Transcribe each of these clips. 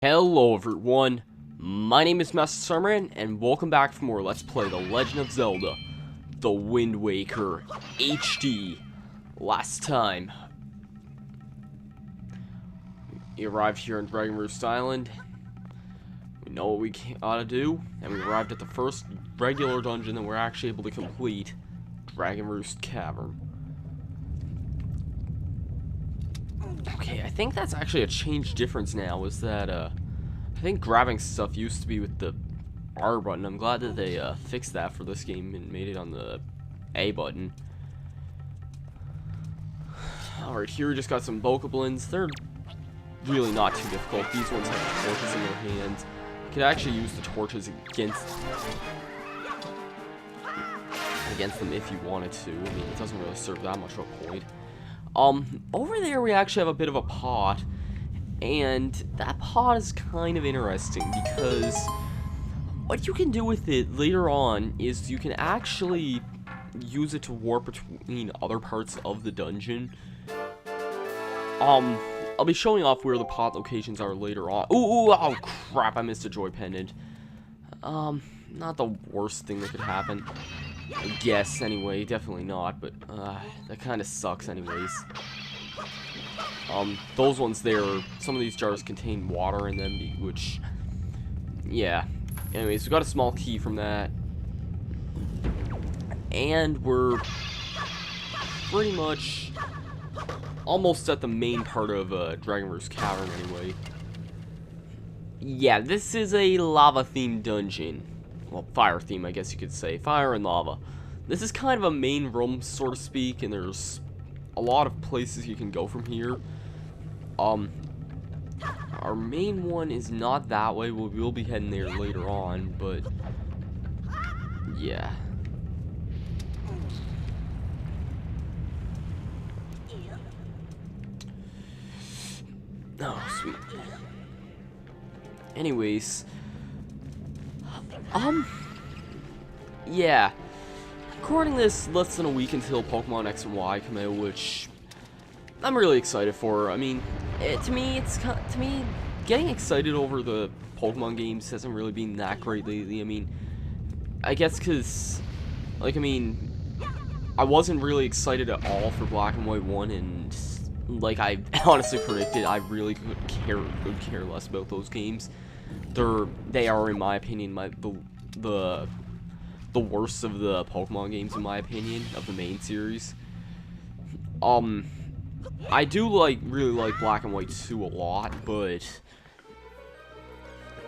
Hello everyone, my name is Masterstarman, and welcome back for more Let's Play The Legend of Zelda, The Wind Waker HD. Last time, we arrived here in Dragon Roost Island. We know what we ought to do, and we arrived at the first regular dungeon that we're actually able to complete, Dragon Roost Cavern. Okay, I think that's actually a change difference now, is that, I think grabbing stuff used to be with the R button. I'm glad that they, fixed that for this game and made it on the A button. Alright, here we just got some Bokoblins. They're really not too difficult. These ones have torches in their hands. You could actually use the torches against them if you wanted to. I mean, it doesn't really serve that much of a point. Over there we actually have a bit of a pot, and that pot is kind of interesting because what you can do with it later on is you can actually use it to warp between other parts of the dungeon. I'll be showing off where the pot locations are later on. Ooh, oh crap, I missed a joy pendant. Not the worst thing that could happen. I guess, anyway, definitely not, but, that kind of sucks anyways. Those ones there, some of these jars contain water in them, which, yeah. Anyways, we got a small key from that. And we're pretty much almost at the main part of, Dragon Roost Cavern, anyway. Yeah, this is a lava-themed dungeon. Well, fire theme, I guess you could say. Fire and lava. This is kind of a main room, so to speak, and there's a lot of places you can go from here. Our main one is not that way. We will be heading there later on, but yeah. Oh, sweet. Anyways, yeah. Recording this less than a week until Pokemon X and Y come out, which I'm really excited for. I mean, to me, getting excited over the Pokemon games hasn't really been that great lately. I mean, I guess because, like, I mean, I wasn't really excited at all for Black and White 1, and like I honestly predicted, I really could care less about those games. They are, in my opinion, the worst of the Pokemon games, in my opinion, of the main series. I do really like Black and White 2 a lot, but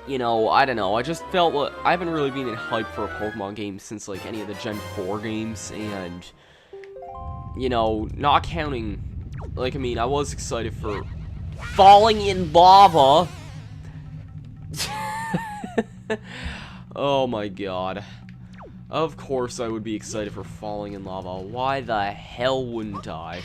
you know, I don't know. I just felt like I haven't really been in hype for a Pokemon game since like any of the Gen 4 games, and you know, not counting, like, I mean, I was excited for falling in lava. Oh my god. Of course I would be excited for falling in lava. Why the hell wouldn't I?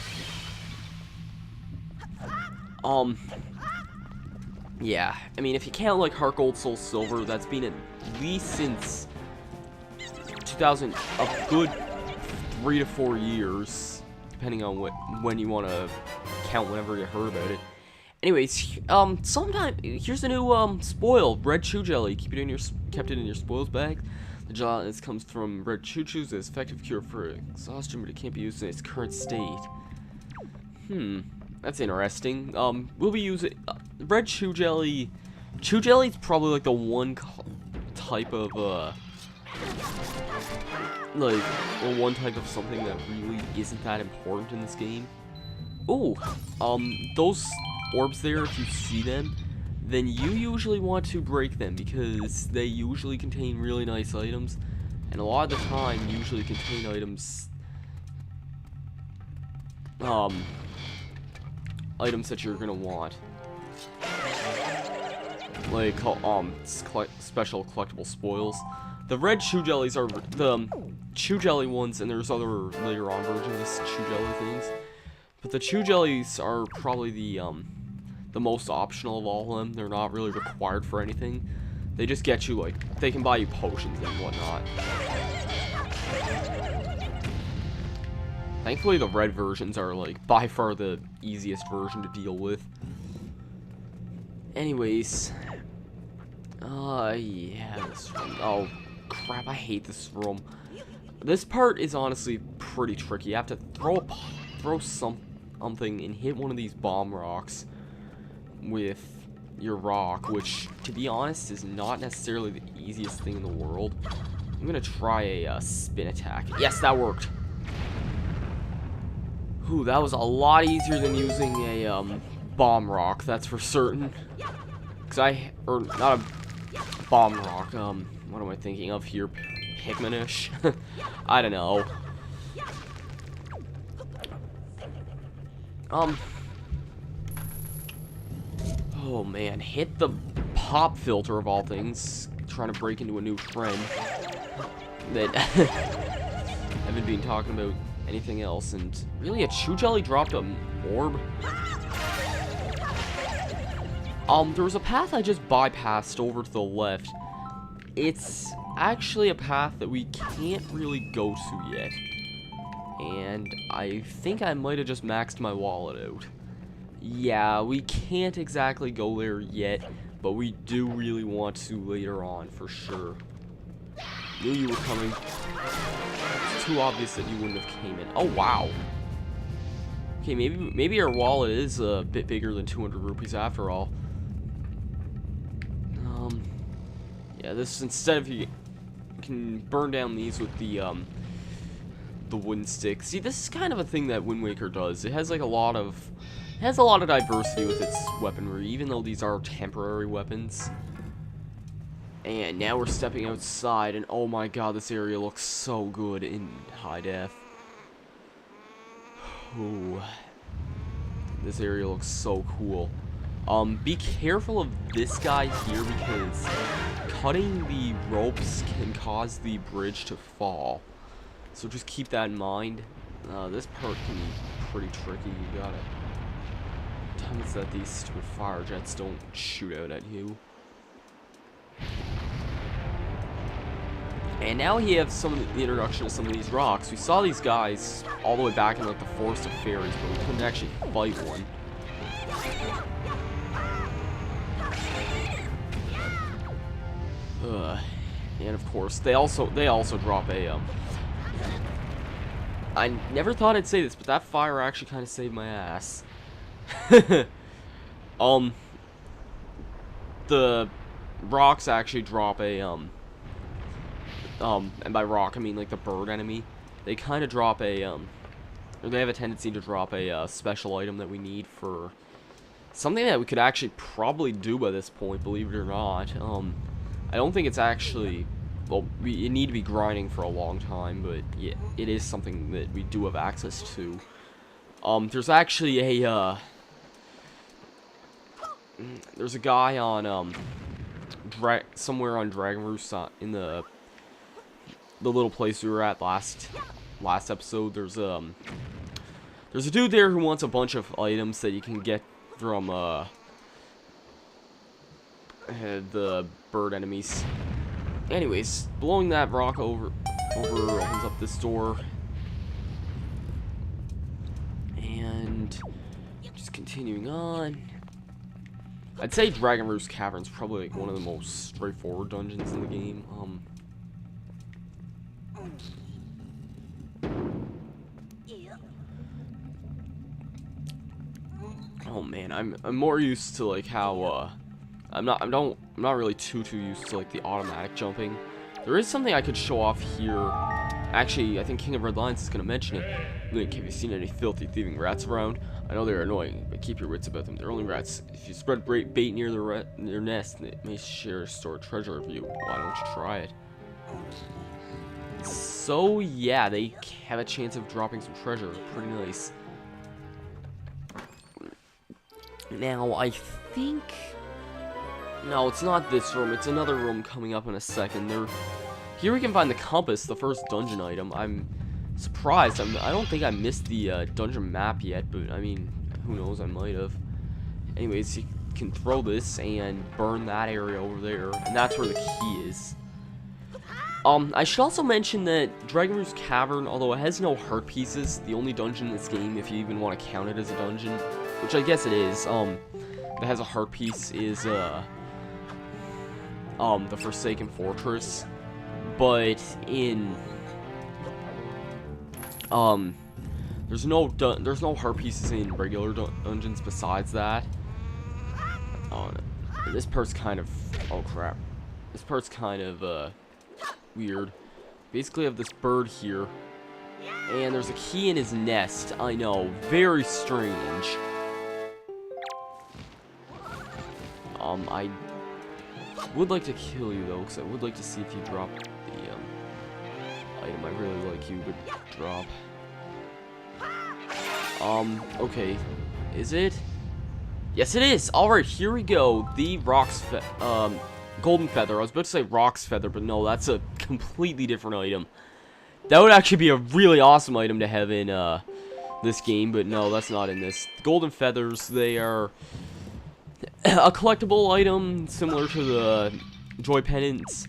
Yeah. I mean, if you count, like, Heart Gold, Soul Silver, that's been at least since 2000, a good 3 to 4 years, depending on when you want to count whenever you heard about it. Anyways, here's a new, spoil, Red Chew Jelly. Kept it in your spoils bag. The gelatin comes from red choo-choos, is effective cure for exhaustion, but it can't be used in its current state. That's interesting. We'll be using red chew jelly. Chew jelly is probably like the one type of one type of something that really isn't that important in this game. Oh, those orbs there, if you see them, then you usually want to break them because they usually contain really nice items, and a lot of the time usually contain items that you're gonna want, like special collectible spoils. The red chew jellies are the chew jelly ones, and there's other later on versions of chew jelly things, but the chew jellies are probably the most optional of all of them. They're not really required for anything. They just get you, like, they can buy you potions and whatnot. Thankfully, the red versions are, like, by far the easiest version to deal with. Anyways. Yeah, this room. Oh, crap, I hate this room. This part is honestly pretty tricky. You have to throw something and hit one of these bomb rocks with your rock, which, to be honest, is not necessarily the easiest thing in the world. I'm gonna try a spin attack. Yes, that worked. Ooh, that was a lot easier than using a bomb rock, that's for certain. Or not a bomb rock, what am I thinking of here? Pikminish? I don't know. Oh man, hit the pop filter of all things. Trying to break into a new trend. That haven't been talking about anything else, and really a Chew Jelly dropped an orb. There was a path I just bypassed over to the left. It's actually a path that we can't really go to yet. And I think I might have just maxed my wallet out. Yeah, we can't exactly go there yet, but we do really want to later on, for sure. Knew you were coming. It's too obvious that you wouldn't have came in. Oh, wow. Okay, maybe our wallet is a bit bigger than 200 rupees after all. Yeah, this, instead of you can burn down these with the wooden stick. See, this is kind of a thing that Wind Waker does. It has like a lot of diversity with its weaponry, even though these are temporary weapons. And now we're stepping outside, and oh my god, this area looks so good in high def. Ooh. This area looks so cool. Be careful of this guy here, because cutting the ropes can cause the bridge to fall. So just keep that in mind. This part can be pretty tricky. You gotta times that these stupid fire jets don't shoot out at you. And now we have the introduction of some of these rocks. We saw these guys all the way back in like the Forest of Fairies, but we couldn't actually fight one. And of course, they also drop a I never thought I'd say this, but that fire actually kind of saved my ass. The rocks actually drop a and by rock I mean like the bird enemy. They kind of drop a or they have a tendency to drop a special item that we need for something that we could actually probably do by this point, believe it or not. I don't think it's actually, well, you need to be grinding for a long time, but yeah, it is something that we do have access to. There's actually a, there's a guy on, somewhere on Dragon Roost, in the little place we were at last episode. There's a dude there who wants a bunch of items that you can get from, the bird enemies. Anyways, blowing that rock over opens up this door. And just continuing on. I'd say Dragon Roost Cavern is probably like one of the most straightforward dungeons in the game. Oh man, I'm more used to like how I'm not really too used to like the automatic jumping. There is something I could show off here. Actually, I think King of Red Lions is gonna mention it. Link, have you seen any filthy thieving rats around? I know they're annoying, but keep your wits about them. They're only rats. If you spread bait near their nest, it may share stored treasure of you. Why don't you try it? So yeah, they have a chance of dropping some treasure. Pretty nice. Now I think. No, it's not this room. It's another room coming up in a second. Here we can find the compass, the first dungeon item. I'm surprised. I don't think I missed the dungeon map yet, but I mean, who knows? I might have. Anyways, you can throw this and burn that area over there, and that's where the key is. I should also mention that Dragon Roost Cavern, although it has no heart pieces, the only dungeon in this game, if you even want to count it as a dungeon, which I guess it is, that has a heart piece is the Forsaken Fortress, but in there's no heart pieces in regular dungeons besides that. Oh, no. This part's kind of, oh crap, this part's kind of weird. Basically, I have this bird here, and there's a key in his nest. I know, very strange. I would like to kill you though, because I would like to see if you drop the item I really like you would drop. Okay, is it? Yes, it is. All right, here we go. The Golden Feather. I was about to say Rock's Feather, but no, that's a completely different item. That would actually be a really awesome item to have in this game, but no, that's not in this. Golden Feathers, they are a collectible item similar to the Joy Pendants.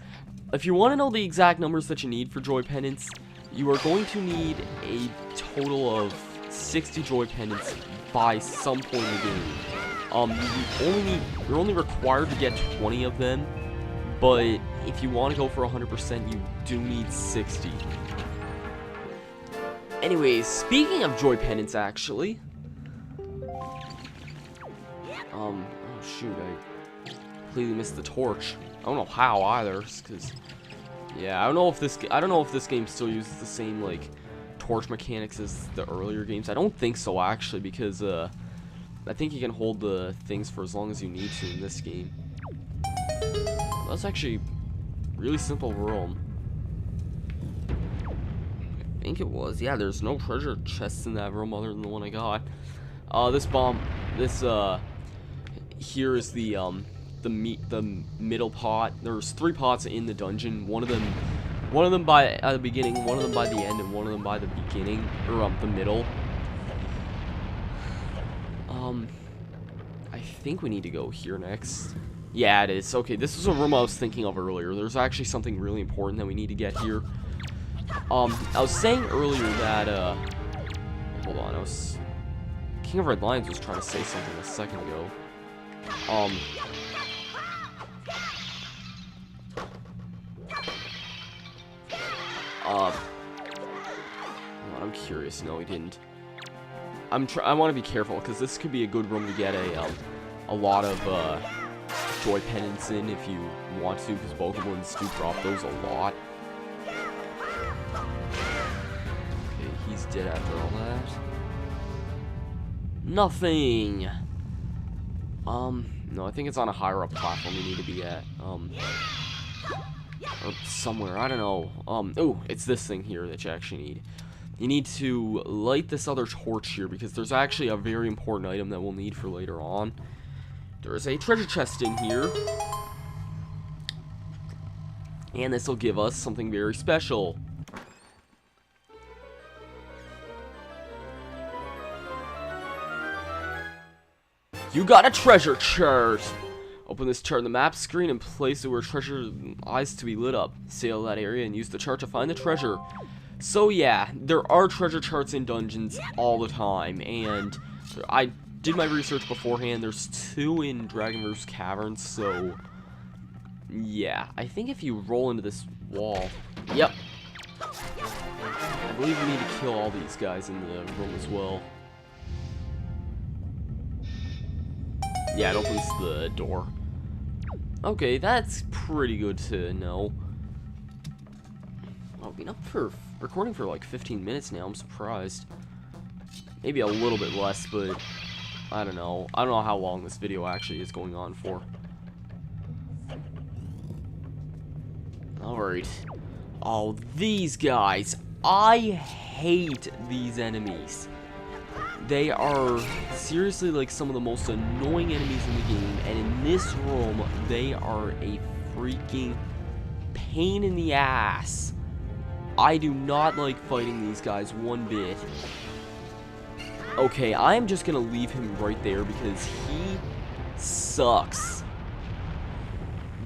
If you want to know the exact numbers that you need for Joy Pendants, you are going to need a total of 60 Joy Pendants by some point in the game. You're only required to get 20 of them, but if you want to go for 100%, you do need 60. Anyways, speaking of Joy Pendants, actually, oh shoot, I completely missed the torch. I don't know how either, because yeah, I don't know if this game still uses the same like torch mechanics as the earlier games. I don't think so actually, because I think you can hold the things for as long as you need to in this game. That's actually really simple room. I think it was. Yeah, there's no treasure chests in that room other than the one I got. Here is the middle pot. There's 3 pots in the dungeon. One of them by the beginning, one of them by the end, and one of them by the beginning, or the middle. I think we need to go here next. Yeah, it is. Okay, this is a room I was thinking of earlier. There's actually something really important that we need to get here. I was saying earlier that, hold on, King of Red Lions was trying to say something a second ago. I'm curious. No, he didn't. I want to be careful, because this could be a good room to get a lot of, Joy Pendants in if you want to, because Pokemons do drop those a lot. Okay, he's dead after all that. Nothing! No, I think it's on a higher up platform you need to be at. Or somewhere, I don't know. Oh, it's this thing here that you actually need. You need to light this other torch here, because there's actually a very important item that we'll need for later on. There's a treasure chest in here. And this will give us something very special. You got a treasure chart! Open this chart in the map screen and place it where treasure eyes to be lit up. Sail that area and use the chart to find the treasure. So yeah, there are treasure charts in dungeons all the time, and I did my research beforehand. There's 2 in Dragon Roost Cavern, so yeah, I think if you roll into this wall, yep, I believe you need to kill all these guys in the room as well. Yeah, it opens the door. Okay, that's pretty good to know. I've been up for recording for like 15 minutes now. I'm surprised. Maybe a little bit less, but I don't know. I don't know how long this video actually is going on for. Alright. Oh, these guys. I hate these enemies. They are seriously like some of the most annoying enemies in the game, and in this room, they are a freaking pain in the ass. I do not like fighting these guys one bit. Okay, I am just gonna leave him right there because he sucks.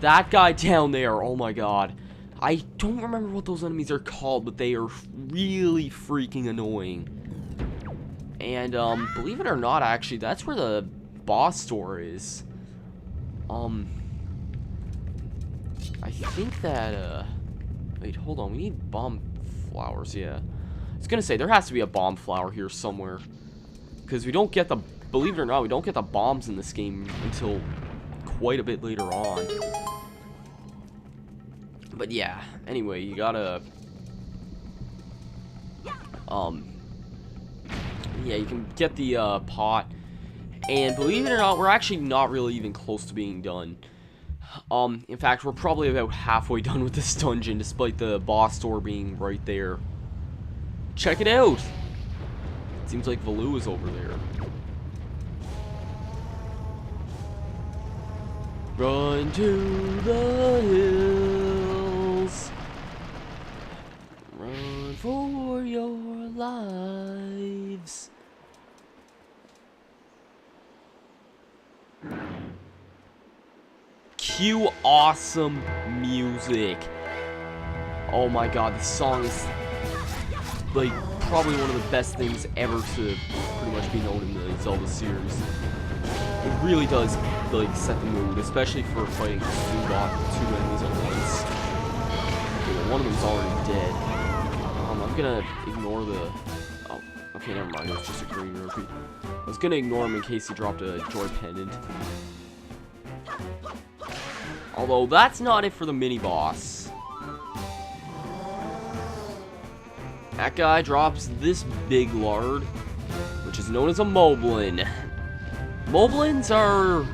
That guy down there, oh my god. I don't remember what those enemies are called, but they are really freaking annoying. And, believe it or not, actually, that's where the boss door is. I think that, wait, hold on, we need bomb flowers, yeah. I was gonna say, there has to be a bomb flower here somewhere. Because we don't get the, believe it or not, we don't get the bombs in this game until quite a bit later on. But yeah, anyway, you gotta, yeah, you can get the, pot. And believe it or not, we're actually not really even close to being done. In fact, we're probably about halfway done with this dungeon, despite the boss door being right there. Check it out! Seems like Valoo is over there. Run to the hills. Run for your lives. Cue awesome music. Oh my god, this song is like probably one of the best things ever to pretty much be known in the Zelda series. It really does like set the mood, especially for fighting two enemies at once. Okay, well, one of them's already dead. I'm gonna ignore the. Oh, okay, never mind. It was just a green rupee. I was gonna ignore him in case he dropped a joy pendant. Although, that's not it for the mini-boss. That guy drops this big lard, which is known as a moblin. Moblins are,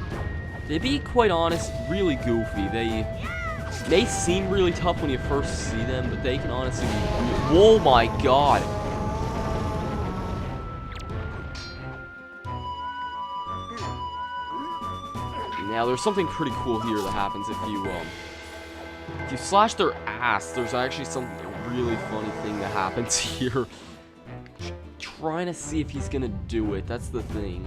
to be quite honest, really goofy. They may seem really tough when you first see them, but they can honestly be oh my god. Now, there's something pretty cool here that happens if you slash their ass. There's actually a really funny thing that happens here. Trying to see if he's gonna do it. That's the thing.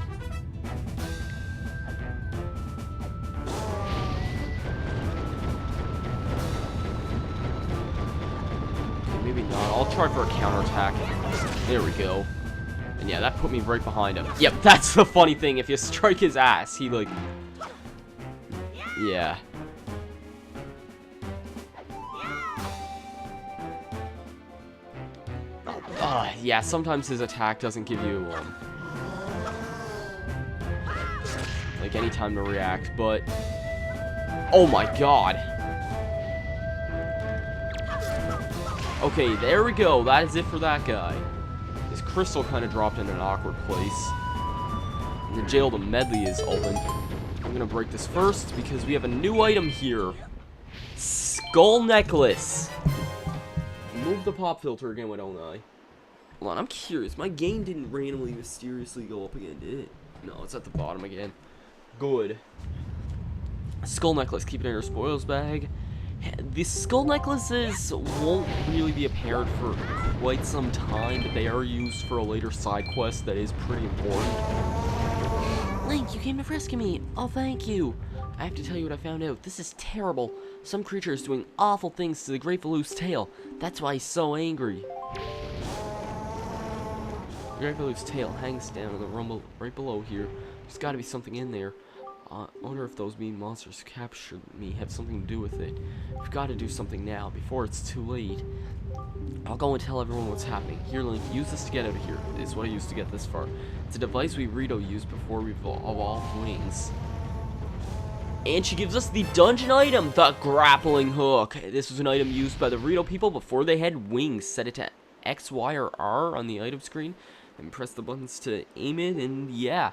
Okay, maybe not. I'll try for a counterattack. There we go. And yeah, that put me right behind him. Yep, that's the funny thing. If you strike his ass, he like... Yeah. Yeah, sometimes his attack doesn't give you, like, any time to react, but... Oh my god! Okay, there we go. That is it for that guy. His crystal kind of dropped in an awkward place. And the jail to medley is open. I'm gonna break this first because we have a new item here. Skull necklace. Move the pop filter again, why don't I? Hold on, I'm curious. My game didn't randomly mysteriously go up again, did it? No, it's at the bottom again. Good. Skull necklace. Keep it in your spoils bag. The skull necklaces won't really be apparent for quite some time, but they are used for a later side quest that is pretty important. Link, you came to rescue me. Oh, thank you. I have to tell you what I found out. This is terrible. Some creature is doing awful things to the Great Valoo's tail. That's why he's so angry. The Great Valoo's tail hangs down in the rumble right below here. There's got to be something in there. I wonder if those mean monsters who captured me have something to do with it. We've got to do something now, before it's too late. I'll go and tell everyone what's happening. Here, Link, use this to get out of here. It's what I used to get this far. It's a device we Rito used before we evolved wings. And she gives us the dungeon item, the grappling hook. This was an item used by the Rito people before they had wings. Set it to X, Y, or R on the item screen, and press the buttons to aim it, and yeah.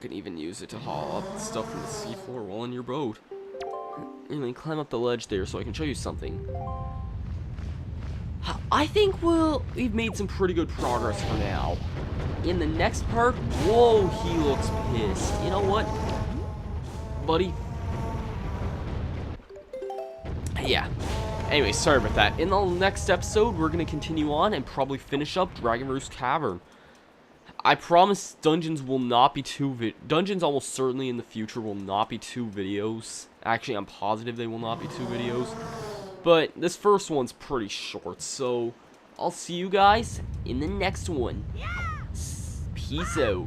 You can even use it to haul up stuff from the seafloor while in your boat. And then climb up the ledge there so I can show you something. I think we've made some pretty good progress for now. In the next part, whoa, he looks pissed. You know what, buddy? Yeah. Anyway, sorry about that. In the next episode, we're going to continue on and probably finish up Dragon Roost Cavern. I promise dungeons will not be dungeons almost certainly in the future will not be 2 videos. Actually, I'm positive they will not be 2 videos. But this first one's pretty short, so I'll see you guys in the next one. Peace out.